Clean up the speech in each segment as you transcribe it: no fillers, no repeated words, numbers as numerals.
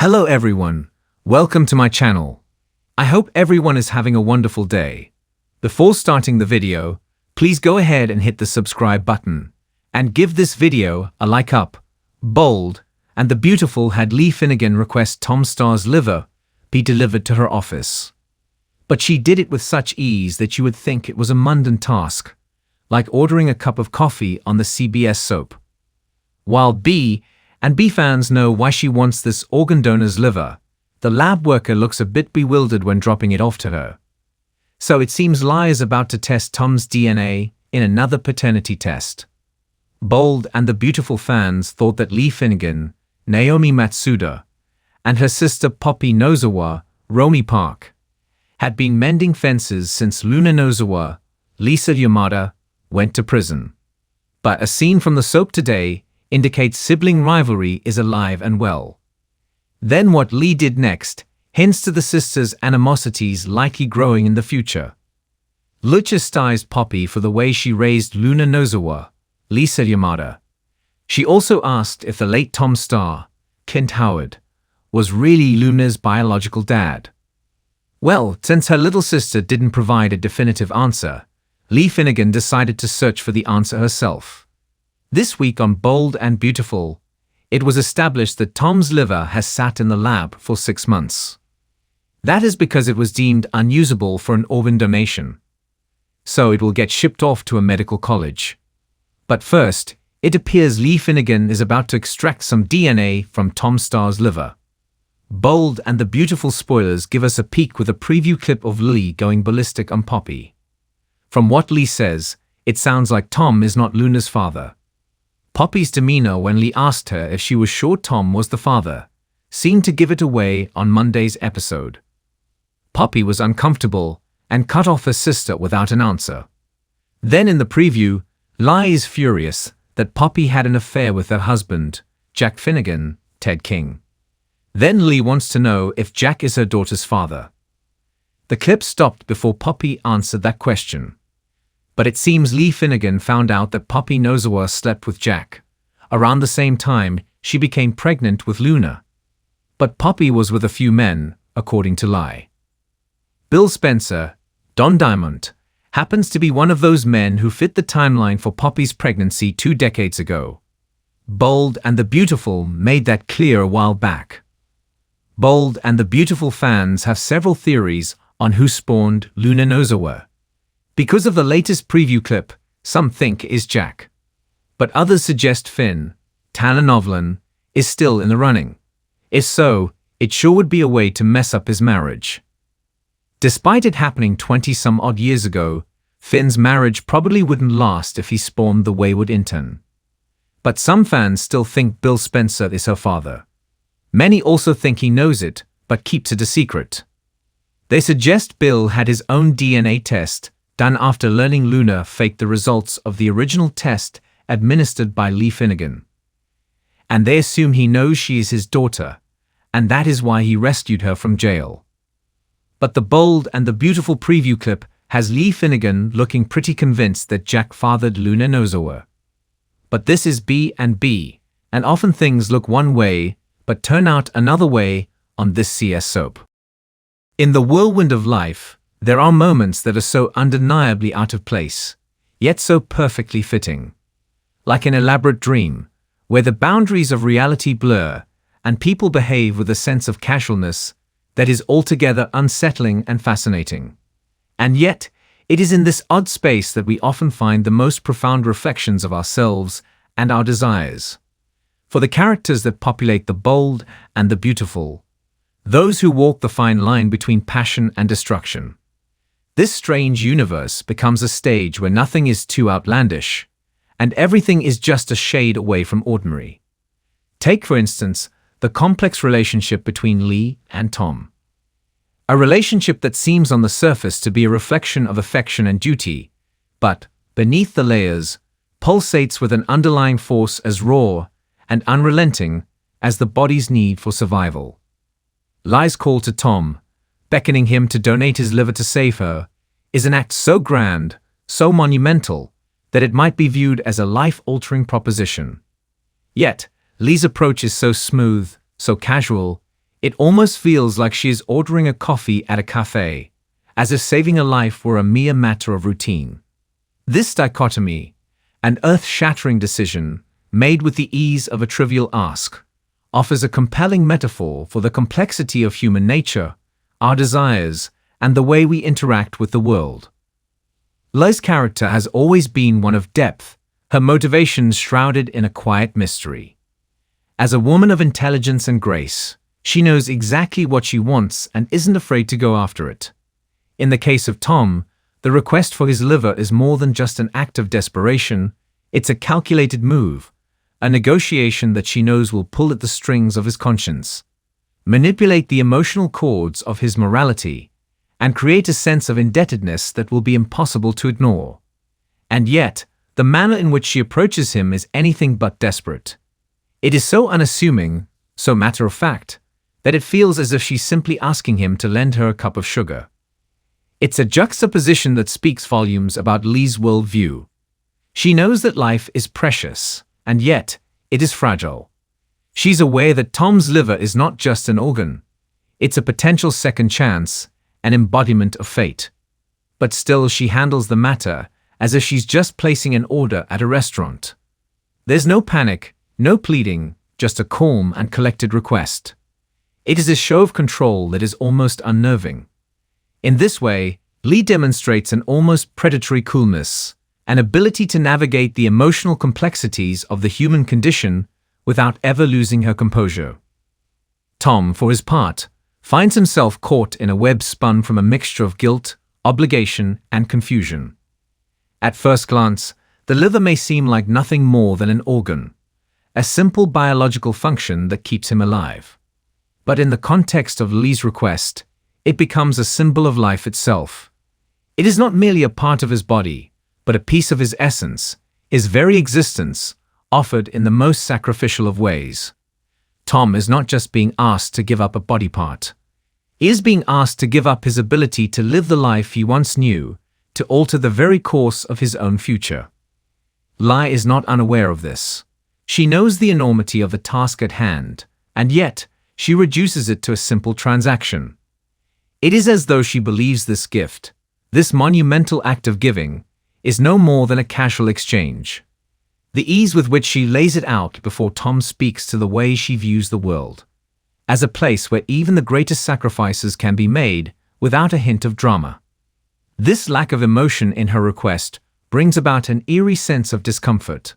Hello everyone, welcome to my channel. I hope everyone is having a wonderful day. Before starting the video, please go ahead and hit the subscribe button and give this video a like up. Bold and the Beautiful had Lee Finnegan request Tom Starr's liver be delivered to her office. But she did it with such ease that you would think it was a mundane task, like ordering a cup of coffee on the CBS soap. While B fans know why she wants this organ donor's liver, the lab worker looks a bit bewildered when dropping it off to her. So it seems Lie is about to test Tom's DNA in another paternity test. Bold and the Beautiful fans thought that Lee Finnegan, Naomi Matsuda, and her sister Poppy Nozawa, Romy Park, had been mending fences since Luna Nozawa, Lisa Yamada, went to prison. But a scene from the soap today indicates sibling rivalry is alive and well. Then what Lee did next hints to the sisters' animosities likely growing in the future. Lee chastised Poppy for the way she raised Luna Nozawa, Lisa Yamada. She also asked if the late Tom Starr, Kent Howard, was really Luna's biological dad. Well, since her little sister didn't provide a definitive answer, Lee Finnegan decided to search for the answer herself. This week on Bold and Beautiful, it was established that Tom's liver has sat in the lab for 6 months. That is because it was deemed unusable for an organ donation. So it will get shipped off to a medical college. But first, it appears Lee Finnegan is about to extract some DNA from Tom Starr's liver. Bold and the Beautiful spoilers give us a peek with a preview clip of Lee going ballistic on Poppy. From what Lee says, it sounds like Tom is not Luna's father. Poppy's demeanor when Lee asked her if she was sure Tom was the father seemed to give it away on Monday's episode. Poppy was uncomfortable and cut off her sister without an answer. Then in the preview, Lee is furious that Poppy had an affair with her husband, Jack Finnegan, Ted King. Then Lee wants to know if Jack is her daughter's father. The clip stopped before Poppy answered that question. But it seems Lee Finnegan found out that Poppy Nozawa slept with Jack. Around the same time, she became pregnant with Luna. But Poppy was with a few men, according to Lie. Bill Spencer, Don Diamond, happens to be one of those men who fit the timeline for Poppy's pregnancy 2 decades ago. Bold and the Beautiful made that clear a while back. Bold and the Beautiful fans have several theories on who spawned Luna Nozawa. Because of the latest preview clip, some think is Jack. But others suggest Finn, Talan Novlan, is still in the running. If so, it sure would be a way to mess up his marriage. Despite it happening 20-some-odd years ago, Finn's marriage probably wouldn't last if he spawned the wayward intern. But some fans still think Bill Spencer is her father. Many also think he knows it, but keeps it a secret. They suggest Bill had his own DNA test done after learning Luna faked the results of the original test administered by Lee Finnegan. And they assume he knows she is his daughter, and that is why he rescued her from jail. But the Bold and the Beautiful preview clip has Lee Finnegan looking pretty convinced that Jack fathered Luna Nozawa. But this is B, and often things look one way, but turn out another way on this CS soap. In the whirlwind of life, there are moments that are so undeniably out of place, yet so perfectly fitting. Like an elaborate dream, where the boundaries of reality blur and people behave with a sense of casualness that is altogether unsettling and fascinating. And yet, it is in this odd space that we often find the most profound reflections of ourselves and our desires. For the characters that populate the Bold and the Beautiful, those who walk the fine line between passion and destruction, this strange universe becomes a stage where nothing is too outlandish, and everything is just a shade away from ordinary. Take, for instance, the complex relationship between Lee and Tom. A relationship that seems on the surface to be a reflection of affection and duty, but, beneath the layers, pulsates with an underlying force as raw and unrelenting as the body's need for survival. Lie's call to Tom, beckoning him to donate his liver to save her, is an act so grand, so monumental, that it might be viewed as a life-altering proposition. Yet, Lee's approach is so smooth, so casual, It almost feels like she is ordering a coffee at a cafe, as if saving a life were a mere matter of routine. This dichotomy, an earth-shattering decision made with the ease of a trivial ask, offers a compelling metaphor for the complexity of human nature, our desires, and the way we interact with the world. Lei's character has always been one of depth, her motivations shrouded in a quiet mystery. As a woman of intelligence and grace, she knows exactly what she wants and isn't afraid to go after it. In the case of Tom, the request for his liver is more than just an act of desperation, it's a calculated move, a negotiation that she knows will pull at the strings of his conscience, manipulate the emotional chords of his morality, and create a sense of indebtedness that will be impossible to ignore. And yet, the manner in which she approaches him is anything but desperate. It is so unassuming, so matter-of-fact, that it feels as if she's simply asking him to lend her a cup of sugar. It's a juxtaposition that speaks volumes about Lei's worldview. She knows that life is precious, and yet, it is fragile. She's aware that Tom's liver is not just an organ. It's a potential second chance, an embodiment of fate. But still she handles the matter as if she's just placing an order at a restaurant. There's no panic, no pleading, just a calm and collected request. It is a show of control that is almost unnerving. In this way, Lei demonstrates an almost predatory coolness, an ability to navigate the emotional complexities of the human condition without ever losing her composure. Tom, for his part, finds himself caught in a web spun from a mixture of guilt, obligation, and confusion. At first glance, the liver may seem like nothing more than an organ, a simple biological function that keeps him alive. But in the context of Lei's request, it becomes a symbol of life itself. It is not merely a part of his body, but a piece of his essence, his very existence, offered in the most sacrificial of ways. Tom is not just being asked to give up a body part. He is being asked to give up his ability to live the life he once knew, to alter the very course of his own future. Lei is not unaware of this. She knows the enormity of the task at hand, and yet, she reduces it to a simple transaction. It is as though she believes this gift, this monumental act of giving, is no more than a casual exchange. The ease with which she lays it out before Tom speaks to the way she views the world, as a place where even the greatest sacrifices can be made without a hint of drama. This lack of emotion in her request brings about an eerie sense of discomfort.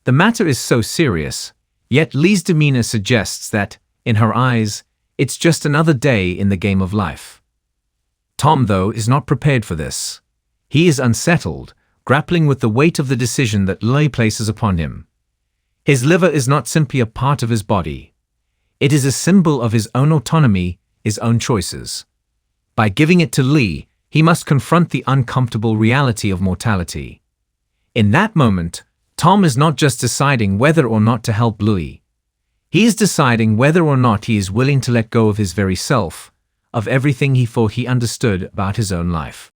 The matter is so serious, yet Lei's demeanor suggests that, in her eyes, it's just another day in the game of life. Tom, though, is not prepared for this. He is unsettled, grappling with the weight of the decision that Lei places upon him. His liver is not simply a part of his body. It is a symbol of his own autonomy, his own choices. By giving it to Lei, he must confront the uncomfortable reality of mortality. In that moment, Tom is not just deciding whether or not to help Lei. He is deciding whether or not he is willing to let go of his very self, of everything he thought he understood about his own life.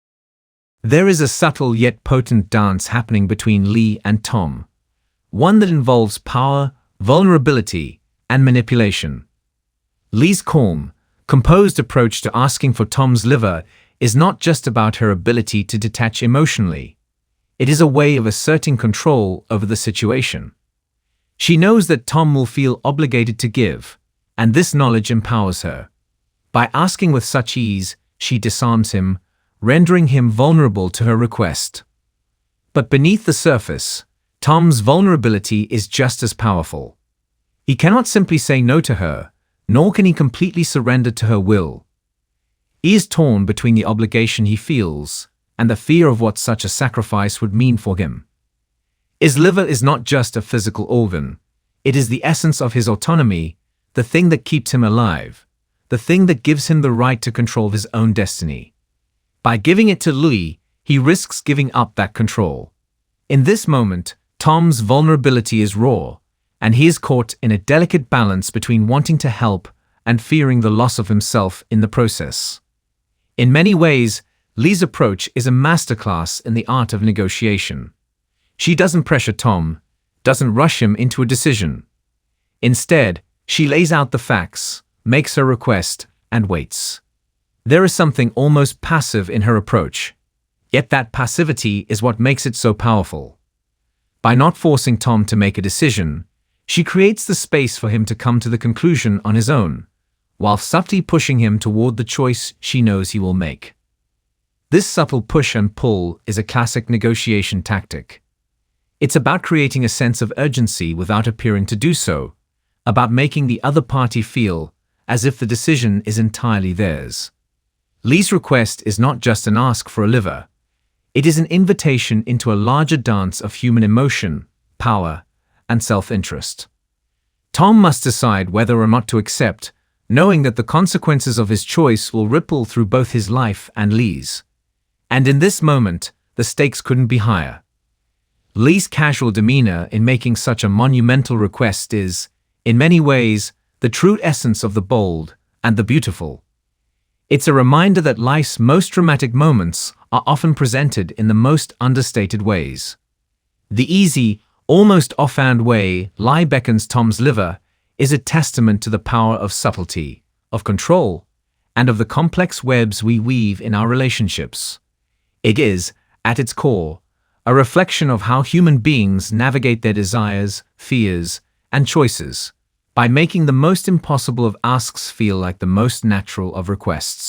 There is a subtle yet potent dance happening between Lei and Tom, one that involves power, vulnerability, and manipulation. Lei's calm, composed approach to asking for Tom's liver is not just about her ability to detach emotionally. It is a way of asserting control over the situation. She knows that Tom will feel obligated to give, and this knowledge empowers her. By asking with such ease, she disarms him, rendering him vulnerable to her request. But beneath the surface, Tom's vulnerability is just as powerful. He cannot simply say no to her, nor can he completely surrender to her will. He is torn between the obligation he feels and the fear of what such a sacrifice would mean for him. His liver is not just a physical organ. It is the essence of his autonomy, the thing that keeps him alive, the thing that gives him the right to control his own destiny. By giving it to Lei, he risks giving up that control. In this moment, Tom's vulnerability is raw, and he is caught in a delicate balance between wanting to help and fearing the loss of himself in the process. In many ways, Lei's approach is a masterclass in the art of negotiation. She doesn't pressure Tom, doesn't rush him into a decision. Instead, she lays out the facts, makes her request, and waits. There is something almost passive in her approach, yet that passivity is what makes it so powerful. By not forcing Tom to make a decision, she creates the space for him to come to the conclusion on his own, while subtly pushing him toward the choice she knows he will make. This subtle push and pull is a classic negotiation tactic. It's about creating a sense of urgency without appearing to do so, about making the other party feel as if the decision is entirely theirs. Lee's request is not just an ask for a liver. It is an invitation into a larger dance of human emotion, power, and self-interest. Tom must decide whether or not to accept, knowing that the consequences of his choice will ripple through both his life and Lee's. And in this moment, the stakes couldn't be higher. Lee's casual demeanor in making such a monumental request is, in many ways, the true essence of the bold and the beautiful. It's a reminder that life's most dramatic moments are often presented in the most understated ways. The easy, almost offhand way Lee beckons Tom's liver is a testament to the power of subtlety, of control, and of the complex webs we weave in our relationships. It is, at its core, a reflection of how human beings navigate their desires, fears, and choices, by making the most impossible of asks feel like the most natural of requests.